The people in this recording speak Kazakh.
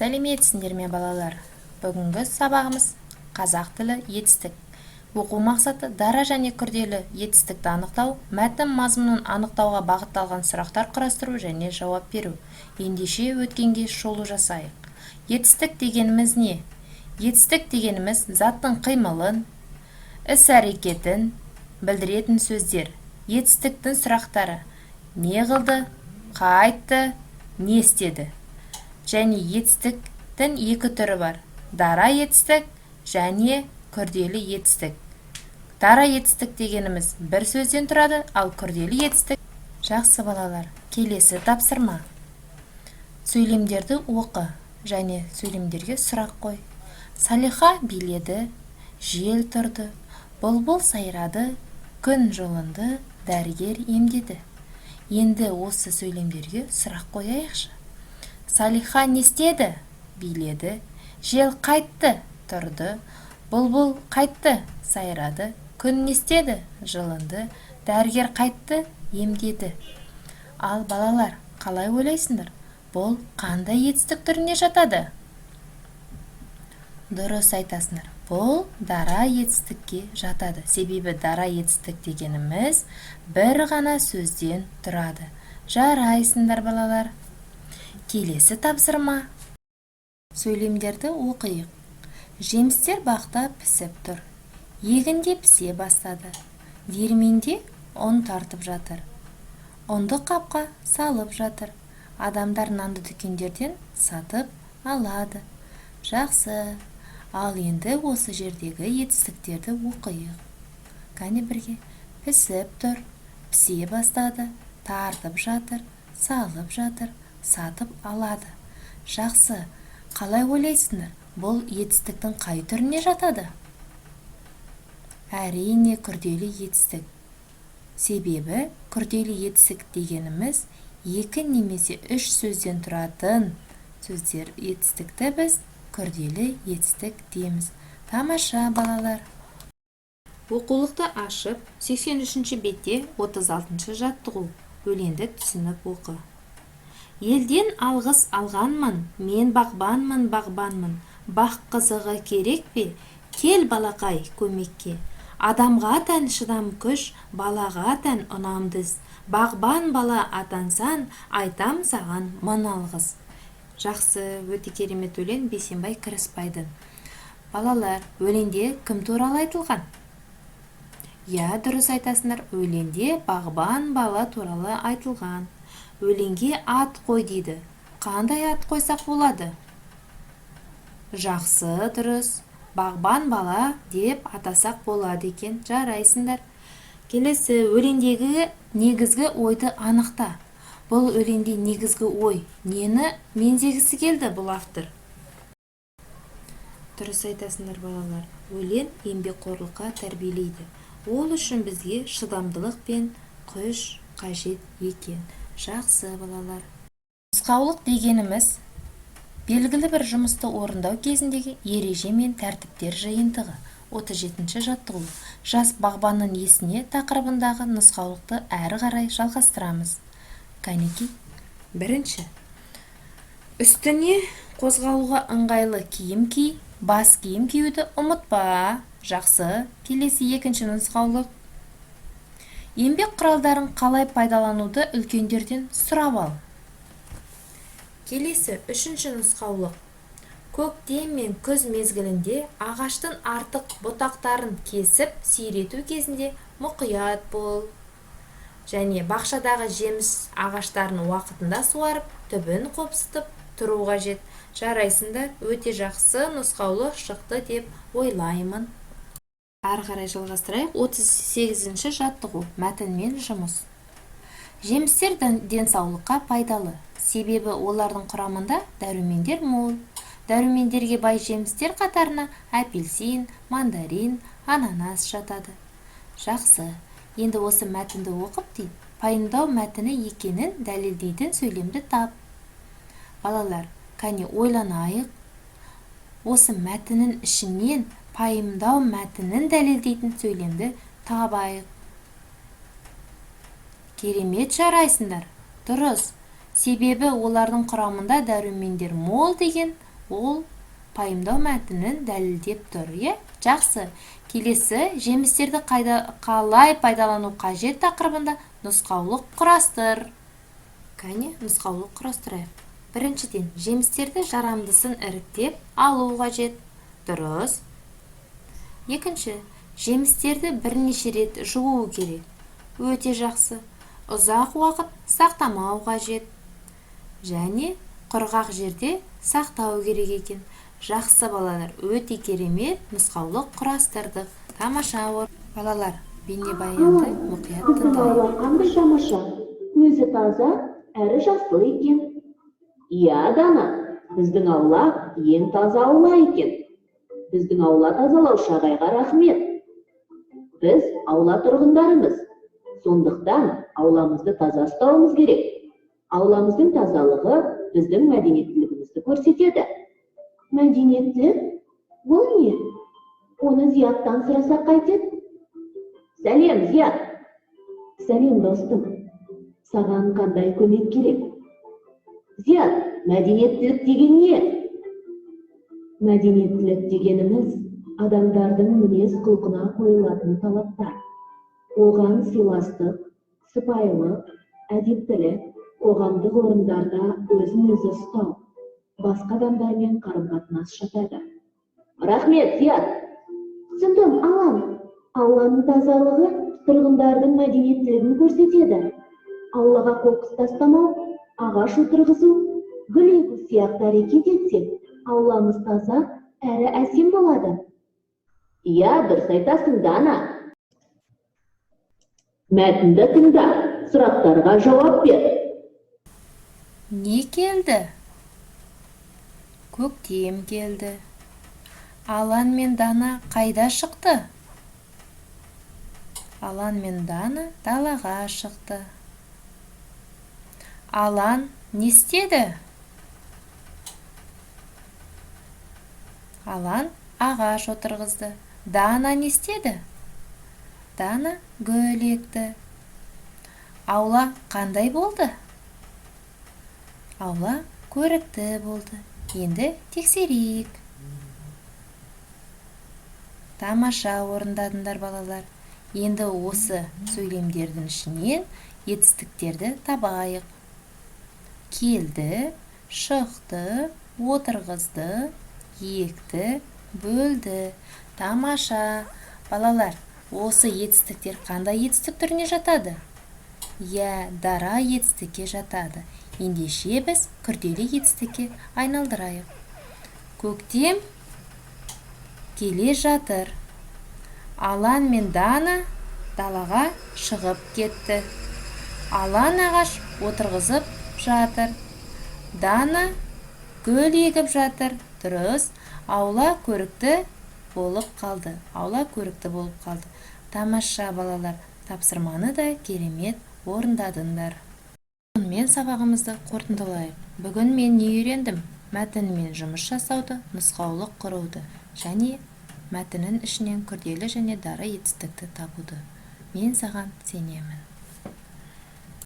Сәлеметсіңдер ме балалар? Бүгінгі сабағымыз қазақ тілі етістік. Оқу мақсаты дара және күрделі етістікті анықтау, мәтін мазмұнын анықтауға бағытталған сұрақтар құрастыру және жауап беру. Ендеше өткенге шолу жасайық. Етістік дегеніміз не? Етістік дегеніміз заттың қимылын, іс-әрекетін білдіретін сөздер. Етістіктің сұрақтары: не қылды, қайтты, не істеді? Және етістіктің екі түрі бар: дара етістік және күрделі етістік. Дара етістік дегеніміз бір сөзден тұрады, ал күрделі етістік. Жақсы балалар, келесі тапсырма. Сөйлемдерді оқы және сөйлемдерге сұрақ қой. Салиха биледі, жел тұрды, бұлбұл сайрады, күн жылынды, дәрігер емдеді. Енді осы сөйлемдерге сұрақ қояйықшы. Салиха не істеді? Биледі. Жел қайтты? Тұрды. Бұлбұл қайтты? Сайрады. Күн не істеді? Жылынды. Дәрігер қайтты? Емдеді. Ал балалар, қалай ойлайсыңдар? Бұл қандай етістік түріне жатады? Дұрыс айтасыңдар. Бұл дара етістікке жатады. Себебі дара етістік дегеніміз бір ғана сөзден тұрады. Жарайсыңдар балалар. Келесі тапсырма. Сөйлемдерді оқиық. Жемістер бақта пісіп тұр. Егінде пісе бастады. Диірменде ұн тартып жатыр. Ұнды қапқа салып жатыр. Адамдар нанды дүкендерден сатып алады. Жақсы. Ал енді осы жердегі етістіктерді оқиық. Кәне бірге. Пісіп тұр, пісе бастады, тартып жатыр, салып жатыр, сатып алады. Жақсы. Қалай ойлайсыңдар? Бұл етістіктің қай түріне жатады? Әрине, күрделі етістік. Себебі күрделі етістік дегеніміз екі немесе үш сөзден тұратын сөздер. Етістікті біз күрделі етістік дейміз. Тамаша балалар. Оқулықты ашып, 83-ші бетте 36-шы жаттығу. Өлеңді түсініп оқы. Елден алғыс алғанмын, мен бағбанмын. Бақ қызығы керек пе? Кел балақай көмекке. Адамға тән шыдам күш, балаға тән ұнамдыз. Бағбан бала атансан, айтам саған мың алғыс. Жақсы, өте керемет өлең, Бейсенбай Кіріспайдың. Балалар, өлеңде кім туралы айтылған? Я, дұрыс айтасыңдар, өлеңде бағбан бала туралы айтылған. Өлеңге ат қой дейді. Қандай ат қойсақ болады? Жақсы, дұрыс. Бағбан бала деп атасақ болады екен. Жарайсыңдар. Келесі, өлеңдегі негізгі ойды анықта. Бұл өлеңде негізгі ой нені меңзегісі келді бұл автор? Дұрыс айтасыңдар балалар. Өлең еңбекқорлыққа тәрбиелейді. Ол үшін бізге шыдамдылық пен күш қажет екен. Жақсы балалар. Нұсқаулық дегеніміз белгілі бір жұмысты орындау кезіндегі ереже мен тәртіптер жиынтығы. 37-ші жаттығу. Жас бағбанның есіне тақырыбындағы нұсқаулықты әрі қарай жалғастырамыз. Кәнеки. Бірінші. Үстіне қозғалуға ыңғайлы киім ки, бас киім киюді ұмытпа. Жақсы. Келесі екінші нұсқаулық. Еңбек құралдарын қалай пайдалануды үлкендерден сұрап ал. Келесі үшінші нұсқаулық. Көктем мен күз мезгілінде ағаштың артық бұтақтарын кесіп, сирету кезінде мұқият бол. Және бақшадағы жеміс ағаштарын уақытында суарып, түбін қопсытып тұру қажет. Жарайсыңдар, өте жақсы нұсқаулық шықты деп ойлаймын. Ары қарай жалғастырайық. 38-ші жаттығу. Мәтінмен жұмыс. Жемістер денсаулыққа пайдалы. Себебі олардың құрамында дәрумендер мол. Дәрумендерге бай жемістер қатарына апельсин, мандарин, ананас жатады. Жақсы. Енді осы мәтінді оқып дейін, пайымдау мәтіні екенін дәлелдейтін сөйлемді тап. Балалар, кәне ойланайық. Осы мәтіннің ішінен пайымдау мәтінін дәлелдейтін сөйлемді табайық. Керемет, жарайсыңдар. Дұрыс. Себебі олардың құрамында дәрумендер мол деген ол пайымдау мәтінін дәлелдеп тұр. Жақсы. Келесі жемістерді қалай пайдалану қажет тақырыбында нұсқаулық құрастыр. Кәне, нұсқаулық құрастырайық. Біріншіден, жемістерді жарамдысын іріктеп алу қажет. Дұрыс. Екінші, жемістерді бірнеше рет жуу керек. Өте жақсы. Ұзақ уақыт сақтамау қажет. Және құрғақ жерде сақтау керек екен. Жақсы балалар, өте керемет нұсқаулық құрастырдық. Тамаша. Балалар, бейнебаянды мұқият тыңдайық. Қандай тамаша, өзі таза, әрі жасыл екен. Иә, Дана, біздің аула ең таза аула екен. Біздің аула тазалаушы ағайға рахмет. Біз аула тұрғындарымыз. Сондықтан ауламызды таза ұстауымыз керек. Ауламыздың тазалығы біздің мәдениеттілігімізді көрсетеді. Мәдениеттілік? Бұл не? Оны Зияттан сұрасақ қайтеді? Сәлем, Зият. Сәлем, достым. Саған қандай көмек керек? Зият, мәдениеттілік деген не? Мәдениеттілік дегеніміз адамдардың мінез құлқына қойылатын талаптар. Оған сыйластық, сыпайылық, әдептілік, қоғамдық орындарда өзін-өзі ұстау, басқа адамдармен қарым-қатынас жатады. Рахмет, Зият. Түсіндім, Алан. Ауланың тазалығы тұрғындардың мәдениеттілігін көрсетеді. Аулаға қоқыс тастамау, ағаш отырғызу, гүл егу сияқты әрекет етсек, ауламыз таза әрі әсем болады. Иә, дұрыс айтасың, Дана. Мәтінді тыңда, сұрақтарға жауап бер. Не келді? Көктем келді. Алан мен Дана қайда шықты? Алан мен Дана далаға шықты. Алан не істеді? Алан ағаш отырғызды. Дана не істеді? Дана гүл екті. Аула қандай болды? Аула көрікті болды. Енді тексерейік. Тамаша орындадыңдар, балалар. Енді осы сөйлемдердің ішінен етістіктерді табайық. Келді, шықты, отырғызды, екті, бөлді. Тамаша. Балалар, осы етістіктер қандай етістік түріне жатады? Иә, дара етістікке жатады. Ендеше біз күрделі етістікке айналдырайық. Көктем келе жатыр. Алан мен Дана далаға шығып кетті. Алан ағаш отырғызып жатыр. Дана гүл егіп жатыр. Дұрыс. Аула көрікті болып қалды. Аула көрікті болып қалды. Тамаша, балалар, тапсырманы да керемет орындадыңдар. Мен сабағымызды қорытындылайық. Бүгін мен не үйрендім? Мәтінмен жұмыс жасауды, нұсқаулық құруды және мәтіннің ішінен күрделі және дара етістікті табуды. Мен саған сенемін.